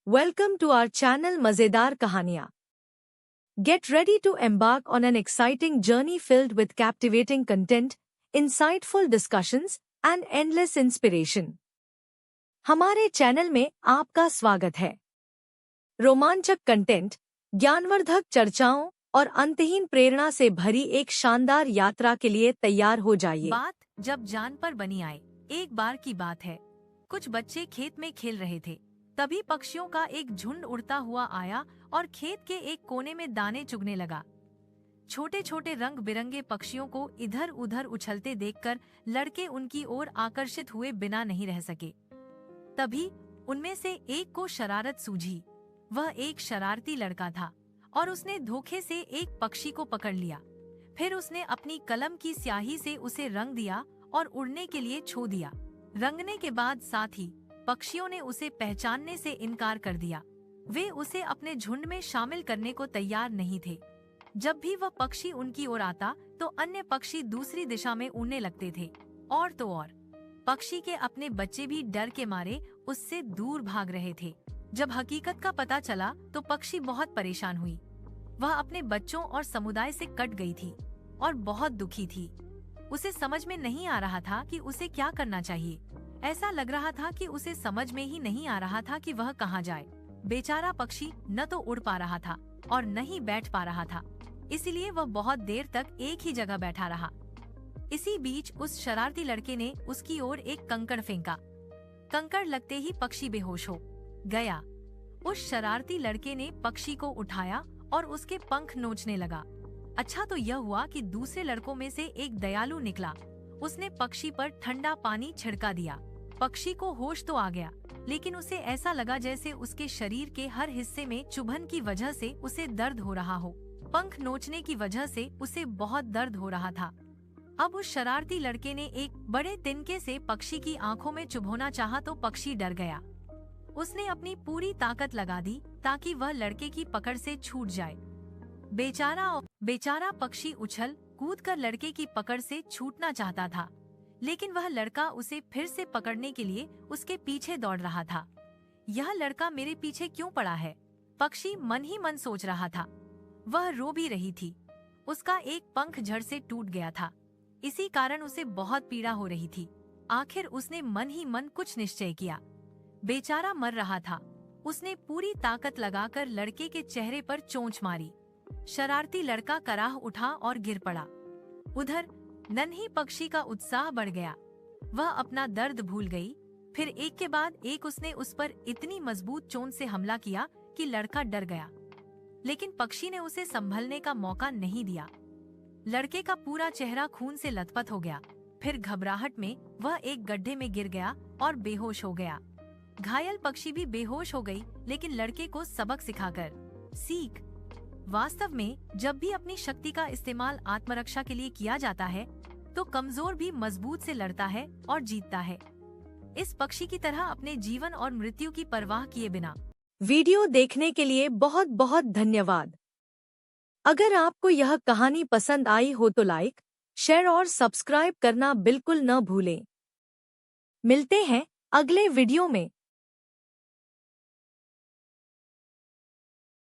Welcome to our channel मजेदार कहानियाँ. Get ready to embark on an exciting journey filled with captivating content, insightful discussions, and endless inspiration. हमारे channel में आपका स्वागत है. रोमांचक कंटेंट, ज्ञानवर्धक चर्चाओं और अंतहीन प्रेरणा से भरी एक शानदार यात्रा के लिए तैयार हो जाइए. बात जब जान पर बनी आए. एक बार की बात है. कुछ बच्चे खेत में खेल रहे थे. तभी पक्षियों का एक झुंड उड़ता हुआ आया और खेत के एक कोने में दाने चुगने लगा. छोटे छोटे रंग बिरंगे पक्षियों को इधर उधर उछलते देखकर लड़के उनकी ओर आकर्षित हुए बिना नहीं रह सके. तभी उनमें से एक को शरारत सूझी. वह एक शरारती लड़का था और उसने धोखे से एक पक्षी को पकड़ लिया. फिर उसने अपनी कलम की स्याही से उसे रंग दिया और उड़ने के लिए छो दिया. रंगने के बाद साथ ही पक्षियों ने उसे पहचानने से इनकार कर दिया. वे उसे अपने झुंड में शामिल करने को तैयार नहीं थे. जब भी वह पक्षी उनकी ओर आता तो अन्य पक्षी दूसरी दिशा में उड़ने लगते थे. और तो और पक्षी के अपने बच्चे भी डर के मारे उससे दूर भाग रहे थे. जब हकीकत का पता चला तो पक्षी बहुत परेशान हुई. वह अपने बच्चों और समुदाय से कट गई थी और बहुत दुखी थी. उसे समझ में नहीं आ रहा था कि उसे क्या करना चाहिए. ऐसा लग रहा था कि उसे समझ में ही नहीं आ रहा था कि वह कहाँ जाए. बेचारा पक्षी न तो उड़ पा रहा था और न ही बैठ पा रहा था. इसलिए वह बहुत देर तक एक ही जगह बैठा रहा. इसी बीच उस शरारती लड़के ने उसकी ओर एक कंकड़ फेंका. कंकड़ लगते ही पक्षी बेहोश हो गया. उस शरारती लड़के ने पक्षी को उठाया और उसके पंख नोचने लगा. अच्छा तो यह हुआ कि दूसरे लड़कों में से एक दयालु निकला. उसने पक्षी पर ठंडा पानी छिड़का दिया. पक्षी को होश तो आ गया, लेकिन उसे ऐसा लगा जैसे उसके शरीर के हर हिस्से में चुभन की वजह से उसे दर्द हो रहा हो. पंख नोचने की वजह से उसे बहुत दर्द हो रहा था. अब उस शरारती लड़के ने एक बड़े तिनके से पक्षी की आंखों में चुभोना चाहा तो पक्षी डर गया. उसने अपनी पूरी ताकत लगा दी ताकि वह लड़के की पकड़ से छूट जाए. बेचारा पक्षी उछल कूद कर लड़के की पकड़ से छूटना चाहता था, लेकिन वह लड़का उसे फिर से पकड़ने के लिए उसके पीछे दौड़ रहा था. यह लड़का मेरे पीछे क्यों पड़ा है? पक्षी मन ही मन सोच रहा था. वह रो भी रही थी. उसका एक पंख झड़ से टूट गया था. इसी कारण उसे बहुत पीड़ा हो रही थी. आखिर उसने मन ही मन कुछ निश्चय किया. बेचारा मर रहा था. उसने पूरी ताकत लगाकर लड़के के चेहरे पर चोंच मारी. शरारती लड़का कराह उठा और गिर पड़ा. उधर नन्ही पक्षी का उत्साह बढ़ गया. वह अपना दर्द भूल गई. फिर एक के बाद एक उसने उस पर इतनी मजबूत चोंच से हमला किया कि लड़का डर गया. लेकिन पक्षी ने उसे संभलने का मौका नहीं दिया. लड़के का पूरा चेहरा खून से लथपथ हो गया. फिर घबराहट में वह एक गड्ढे में गिर गया और बेहोश हो गया. घायल पक्षी भी बेहोश हो गई, लेकिन लड़के को सबक सिखाकर सीख. वास्तव में जब भी अपनी शक्ति का इस्तेमाल आत्मरक्षा के लिए किया जाता है तो कमजोर भी मजबूत से लड़ता है और जीतता है. इस पक्षी की तरह अपने जीवन और मृत्यु की परवाह किए बिना. वीडियो देखने के लिए बहुत बहुत धन्यवाद. अगर आपको यह कहानी पसंद आई हो तो लाइक, शेयर और सब्सक्राइब करना बिल्कुल न भूलें. मिलते हैं अगले वीडियो में.